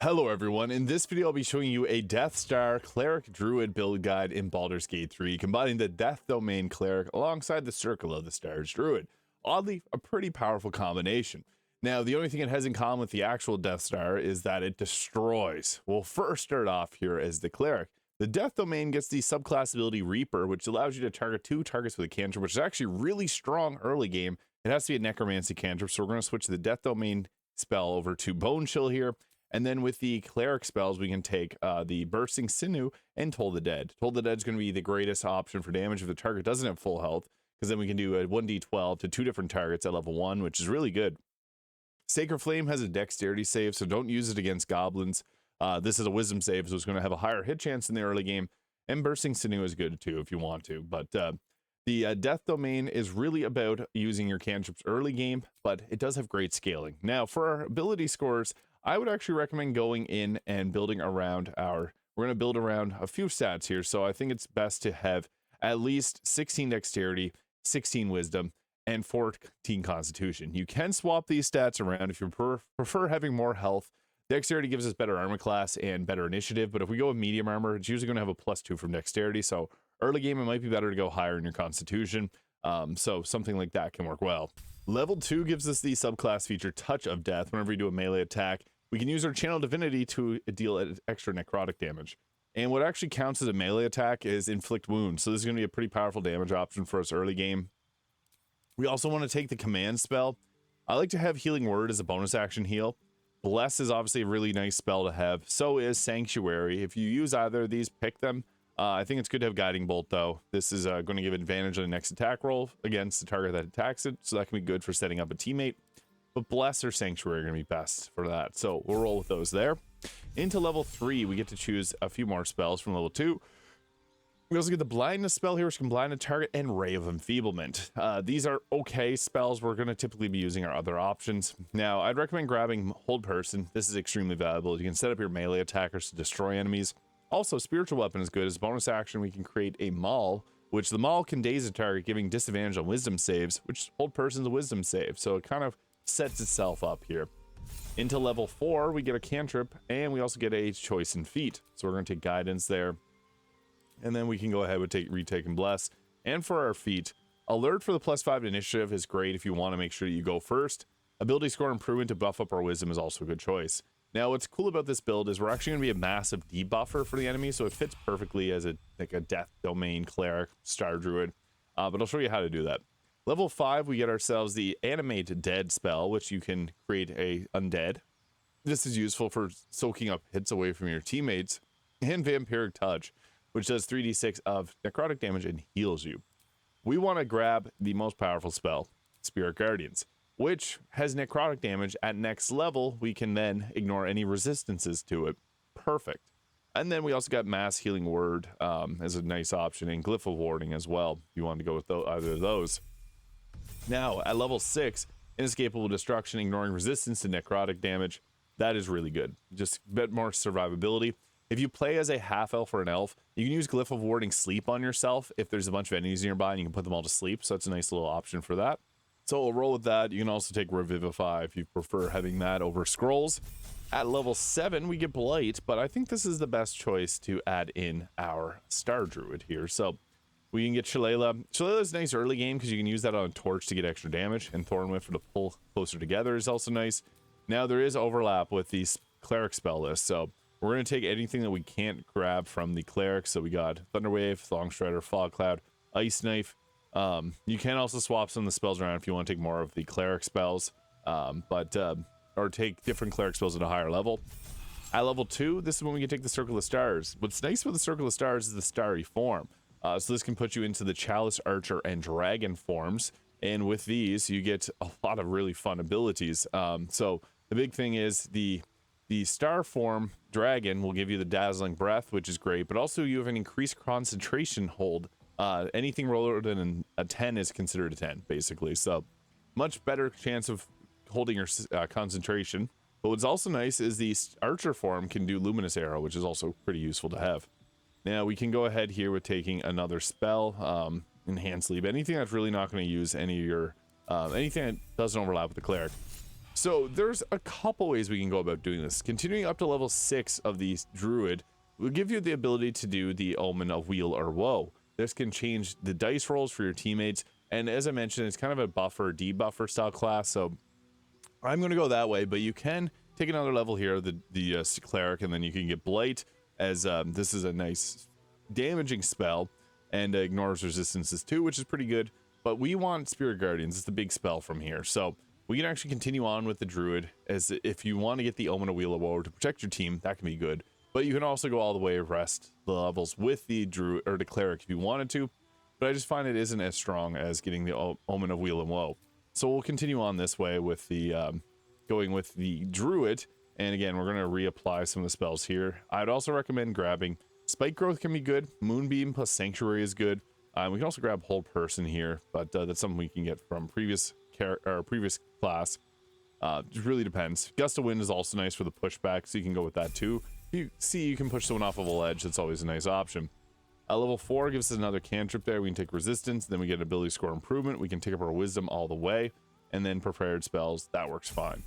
Hello everyone, in this video I'll be showing you a Death Star Cleric Druid build guide in Baldur's Gate 3, combining the Death Domain Cleric alongside the Circle of the Stars Druid. Oddly, a pretty powerful combination. Now, the only thing it has in common with the actual Death Star is that it destroys. We'll first start off here as the Cleric. The Death Domain gets the subclass ability Reaper, which allows you to target 2 targets with a cantrip, which is actually really strong early game. It has to be a Necromancy cantrip, so we're going to switch the Death Domain spell over to Bone Chill here. And then with the Cleric spells, we can take the Bursting Sinew and Toll the Dead. Toll the Dead is going to be the greatest option for damage if the target doesn't have full health, because then we can do a 1d12 to 2 different targets at level 1, which is really good. Sacred Flame has a dexterity save, so don't use it against goblins. This is a wisdom save, so it's going to have a higher hit chance in the early game. And Bursting Sinew is good too if you want to. But the Death Domain is really about using your cantrips early game, but it does have great scaling. Now, for our ability scores, I would actually recommend going in and building around we're going to build around a few stats here. So I think it's best to have at least 16 dexterity, 16 wisdom, and 14 constitution. You can swap these stats around if you prefer having more health. Dexterity gives us better armor class and better initiative, but if we go with medium armor, it's usually going to have a +2 from dexterity. So early game, it might be better to go higher in your constitution. So something like that can work well. Level 2 gives us the subclass feature Touch of Death. Whenever you do a melee attack, we can use our Channel Divinity to deal extra necrotic damage. And what actually counts as a melee attack is Inflict Wounds. So this is going to be a pretty powerful damage option for us early game. We also want to take the command spell. I like to have Healing Word as a bonus action heal. Bless is obviously a really nice spell to have. So is Sanctuary. If you use either of these, pick them. I think it's good to have Guiding Bolt, though. This is going to give advantage on the next attack roll against the target that attacks it. So that can be good for setting up a teammate. But Bless or Sanctuary are going to be best for that. So we'll roll with those there. Into level 3, we get to choose a few more spells from level 2. We also get the Blindness spell here, which can blind a target, and Ray of Enfeeblement. These are okay spells. We're going to typically be using our other options. Now, I'd recommend grabbing Hold Person. This is extremely valuable. You can set up your melee attackers to destroy enemies. Also, Spiritual Weapon is good. As a bonus action, we can create a Maul, which the Maul can daze a target, giving disadvantage on wisdom saves, which Hold Person's a wisdom save. So it kind of sets itself up here. Into level 4, we get a cantrip, and we also get a choice in feat. So we're going to take guidance there, and then we can go ahead with retake and bless. And for our feat, alert for the +5 initiative is great if you want to make sure you go first. Ability score improvement to buff up our wisdom is also a good choice. Now, what's cool about this build is we're actually going to be a massive debuffer for the enemy, so it fits perfectly as a Death Domain Cleric Star Druid. But I'll show you how to do that. Level 5, we get ourselves the Animate Dead spell, which you can create a undead. This is useful for soaking up hits away from your teammates. And Vampiric Touch, which does 3d6 of necrotic damage and heals you. We want to grab the most powerful spell, Spirit Guardians, which has necrotic damage. At next level, we can then ignore any resistances to it. Perfect. And then we also got Mass Healing Word as a nice option, and Glyph of Warding as well, if you want to go with either of those. Now, at level 6, Inescapable Destruction, ignoring resistance to necrotic damage. That is really good. Just a bit more survivability. If you play as a half-elf or an elf, you can use Glyph of Warding Sleep on yourself if there's a bunch of enemies nearby and you can put them all to sleep. So that's a nice little option for that. So we'll roll with that. You can also take Revivify if you prefer having that over Scrolls. At level 7, we get Blight, but I think this is the best choice to add in our Star Druid here. So we can get Shillelagh. Shillelagh is nice early game because you can use that on a torch to get extra damage, and Thornwhip to pull closer together is also nice. Now, there is overlap with the Cleric spell list, so we're going to take anything that we can't grab from the Cleric. So we got Thunderwave, Longstrider, Fog Cloud, Ice Knife. You can also swap some of the spells around if you want to take more of the Cleric spells, or take different Cleric spells at a higher level. At level 2, this is when we can take the Circle of Stars. What's nice with the Circle of Stars is the starry form. So this can put you into the Chalice, Archer, and Dragon forms. And with these, you get a lot of really fun abilities. So the big thing is the Star form Dragon will give you the Dazzling Breath, which is great. But also you have an increased concentration hold. Anything lower than a 10 is considered a 10, basically. So much better chance of holding your concentration. But what's also nice is the Archer form can do Luminous Arrow, which is also pretty useful to have. Now, we can go ahead here with taking another spell, Enhanced Sleep. Anything that's really not going to use any of your, anything that doesn't overlap with the Cleric. So there's a couple ways we can go about doing this. Continuing up to level 6 of the Druid will give you the ability to do the Omen of Weal or Woe. This can change the dice rolls for your teammates, and as I mentioned, it's kind of a buffer, debuffer style class, so I'm going to go that way, but you can take another level here, the Cleric, and then you can get Blight, as this is a nice damaging spell, and ignores resistances too, which is pretty good, but we want Spirit Guardians. It's the big spell from here, so we can actually continue on with the Druid, as if you want to get the Omen of Weal or Woe to protect your team, that can be good. But you can also go all the way rest the levels with the Druid or the Cleric if you wanted to. But I just find it isn't as strong as getting the Omen of Weal and Woe. So we'll continue on this way with the going with the Druid. And again, we're going to reapply some of the spells here. I'd also recommend grabbing Spike Growth can be good. Moonbeam plus Sanctuary is good. We can also grab Hold Person here, but that's something we can get from previous class. It really depends. Gust of Wind is also nice for the pushback, so you can go with that too. You see, you can push someone off of a ledge. That's always a nice option. Level 4 gives us another cantrip there. We can take resistance, then we get ability score improvement. We can take up our wisdom all the way, and then prepared spells. That works fine.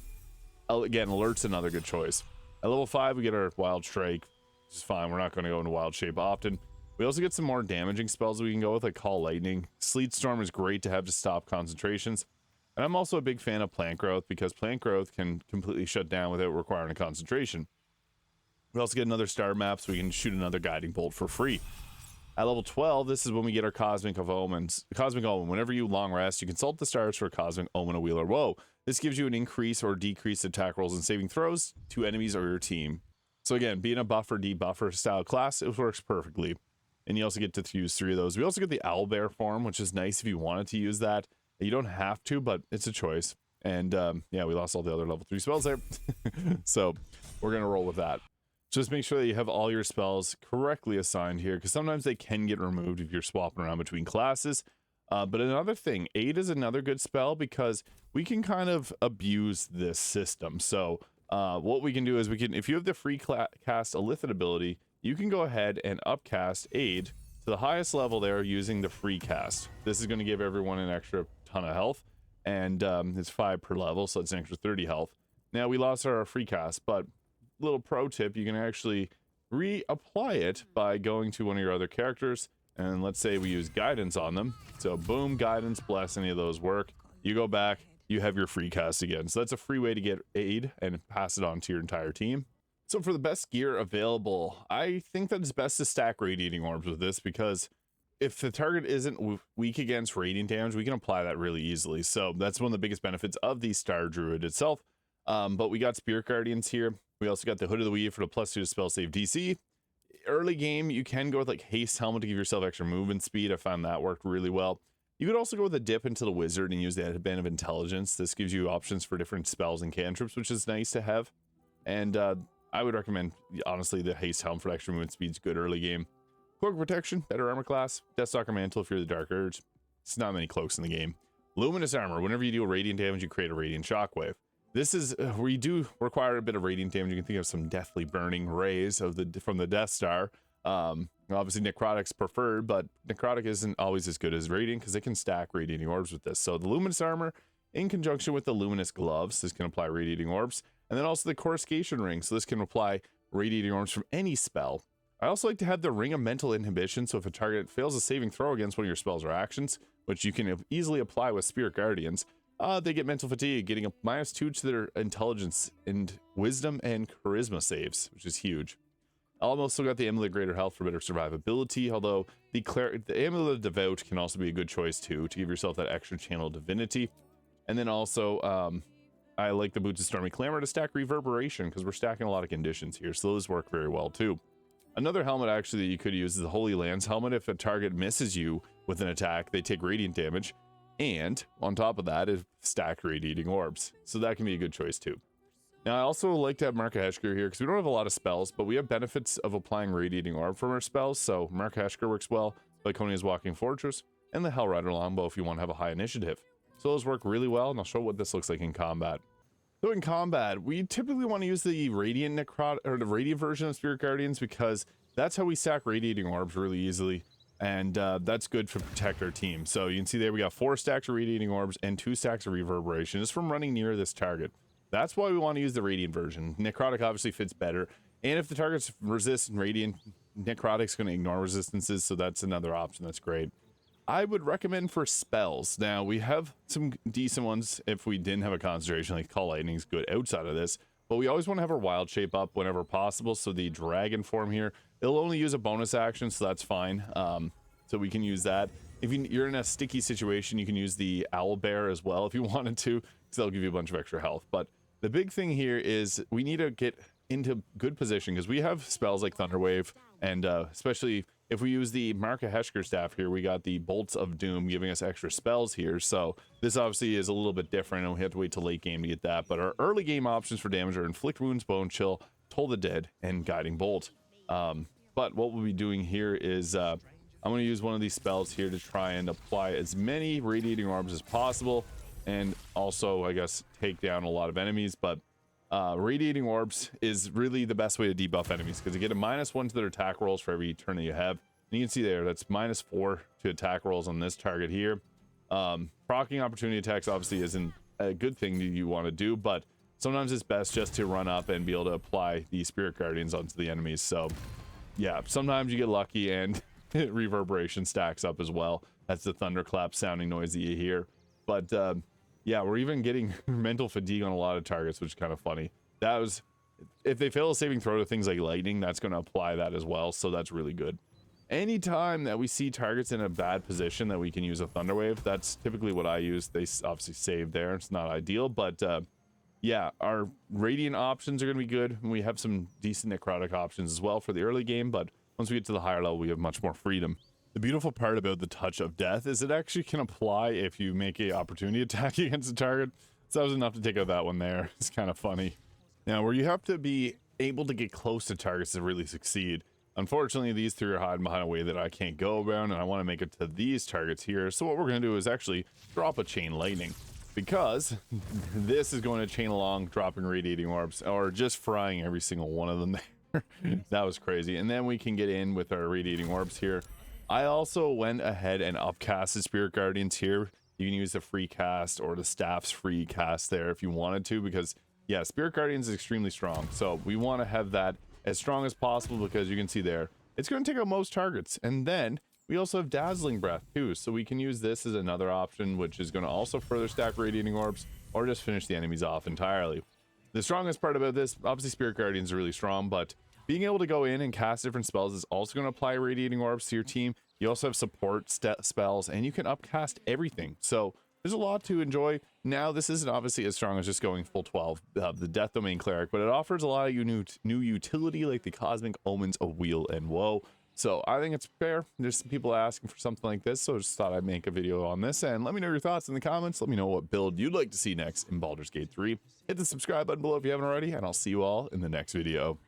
Again, alert's another good choice. At level 5, we get our wild strike, which is fine. We're not going to go into wild shape often. We also get some more damaging spells we can go with, like Call Lightning. Sleet Storm is great to have to stop concentrations. And I'm also a big fan of Plant Growth, because Plant Growth can completely shut down without requiring a concentration. We also get another star map, so we can shoot another guiding bolt for free. At level 12, this is when we get our Cosmic of Omens. Cosmic Omen, whenever you long rest, you consult the stars for a Cosmic Omen of Weal or Woe. This gives you an increase or decrease attack rolls and saving throws to enemies or your team. So again, being a buffer, debuffer style class, it works perfectly. And you also get to use 3 of those. We also get the Owlbear form, which is nice if you wanted to use that. You don't have to, but it's a choice. And yeah, we lost all the other level 3 spells there. So we're going to roll with that. Just make sure that you have all your spells correctly assigned here, because sometimes they can get removed if you're swapping around between classes. But another thing, Aid is another good spell, because we can kind of abuse this system. So what we can do is if you have the free cast Illithid ability, you can go ahead and upcast Aid to the highest level there using the free cast. This is going to give everyone an extra ton of health, and it's 5 per level, so it's an extra 30 health. Now we lost our free cast, but little pro tip, you can actually reapply it by going to one of your other characters, and let's say we use guidance on them. So boom, guidance, bless, any of those work. You go back, you have your free cast again. So that's a free way to get Aid and pass it on to your entire team. So for the best gear available, I think that it's best to stack Radiating Orbs with this, because if the target isn't weak against radiant damage, we can apply that really easily. So that's one of the biggest benefits of the Star Druid itself. But we got Spirit Guardians here. We also got the Hood of the Weave for the +2 to spell save DC. Early game, you can go with like Haste Helmet to give yourself extra movement speed. I found that worked really well. You could also go with a dip into the Wizard and use the Band of Intelligence. This gives you options for different spells and cantrips, which is nice to have. And I would recommend, honestly, the Haste Helm for extra movement speed is good early game. Cloak of Protection, better armor class. Deathstalker Mantle if you're the Dark Urge. It's not many cloaks in the game. Luminous Armor, whenever you do a radiant damage, you create a radiant shockwave. This is where you do require a bit of radiant damage. You can think of some deathly burning rays from the Death Star. Obviously necrotic's preferred, but necrotic isn't always as good as radiant, because it can stack radiating orbs with this. So the Luminous Armor in conjunction with the Luminous Gloves, this can apply radiating orbs. And then also the Coruscation Ring, so this can apply radiating orbs from any spell. I also like to have the Ring of Mental Inhibition, so if a target fails a saving throw against one of your spells or actions, which you can easily apply with Spirit Guardians, they get mental fatigue, getting a -2 to their intelligence and wisdom and charisma saves, which is huge. I've also got the Amulet of Greater Health for better survivability, although the Amulet of Devout can also be a good choice too, to give yourself that extra channel divinity. And then also, I like the Boots of Stormy Clamor to stack Reverberation, because we're stacking a lot of conditions here, so those work very well too. Another helmet actually that you could use is the Holy Lance helmet. If a target misses you with an attack, they take radiant damage. And on top of that is stacked radiating orbs. So that can be a good choice too. Now I also like to have Markaheshkar here, because we don't have a lot of spells, but we have benefits of applying radiating orb from our spells. So Markaheshkar works well, Lyconia's Walking Fortress, and the Hellrider Longbow if you want to have a high initiative. So those work really well, and I'll show what this looks like in combat. So in combat, we typically want to use the Radiant Necrotic, or the Radiant version of Spirit Guardians, because that's how we stack radiating orbs really easily. And that's good to protect our team. So you can see there we got 4 stacks of radiating orbs and 2 stacks of reverberation just from running near this target. That's why we want to use the Radiant version. Necrotic obviously fits better. And if the target's resist Radiant, Necrotic's going to ignore resistances, so that's another option that's great. I would recommend for spells. Now, we have some decent ones if we didn't have a concentration, like Call Lightning's good outside of this. But we always want to have our Wild Shape up whenever possible, so the Dragon form here, it'll only use a bonus action, so that's fine. So we can use that. If you're in a sticky situation, you can use the Owl Bear as well if you wanted to, because that'll give you a bunch of extra health. But the big thing here is we need to get into good position, because we have spells like Thunderwave, and especially if we use the Marka Heshker staff here, we got the Bolts of Doom giving us extra spells here. So this obviously is a little bit different, and we have to wait till late game to get that. But our early game options for damage are Inflict Wounds, Bone Chill, Toll the Dead, and Guiding Bolt. But what we'll be doing here is I'm going to use one of these spells here to try and apply as many Radiating Orbs as possible, and also, I guess, take down a lot of enemies. But Radiating Orbs is really the best way to debuff enemies, because you get a -1 to their attack rolls for every turn that you have. And you can see there, that's -4 to attack rolls on this target here. Proccing opportunity attacks obviously isn't a good thing that you want to do, but sometimes it's best just to run up and be able to apply the Spirit Guardians onto the enemies. So yeah, sometimes you get lucky and reverberation stacks up as well. That's the thunderclap sounding noise that you hear. But yeah, we're even getting mental fatigue on a lot of targets, which is kind of funny. That was, if they fail a saving throw to things like lightning, that's going to apply that as well, so that's really good. Anytime that we see targets in a bad position that we can use a Thunderwave, that's typically what I use. They obviously save there. It's not ideal, but yeah, our Radiant options are going to be good. We have some decent Necrotic options as well for the early game, but once we get to the higher level, we have much more freedom. The beautiful part about the Touch of Death is it actually can apply if you make an opportunity attack against a target. So that was enough to take out that one there. It's kind of funny. Now, where you have to be able to get close to targets to really succeed. Unfortunately, these three are hiding behind a way that I can't go around, and I want to make it to these targets here. So what we're going to do is actually drop a Chain Lightning, because this is going to chain along, dropping Radiating Orbs, or just frying every single one of them there. That was crazy. And then we can get in with our Radiating Orbs here. I also went ahead and upcasted Spirit Guardians here. You can use the free cast or the staff's free cast there if you wanted to, because yeah, Spirit Guardians is extremely strong. So we want to have that as strong as possible, because you can see there, it's going to take out most targets. And then we also have Dazzling Breath too. So we can use this as another option, which is going to also further stack Radiating Orbs, or just finish the enemies off entirely. The strongest part about this, obviously Spirit Guardians are really strong, but being able to go in and cast different spells is also going to apply Radiating Orbs to your team. You also have support spells, and you can upcast everything. So there's a lot to enjoy. Now, this isn't obviously as strong as just going full 12 of the Death Domain Cleric, but it offers a lot of new utility, like the Cosmic Omens of Weal and Woe. So I think it's fair. There's some people asking for something like this, so I just thought I'd make a video on this, and let me know your thoughts in the comments. Let me know what build you'd like to see next in Baldur's Gate 3. Hit the subscribe button below if you haven't already, and I'll see you all in the next video.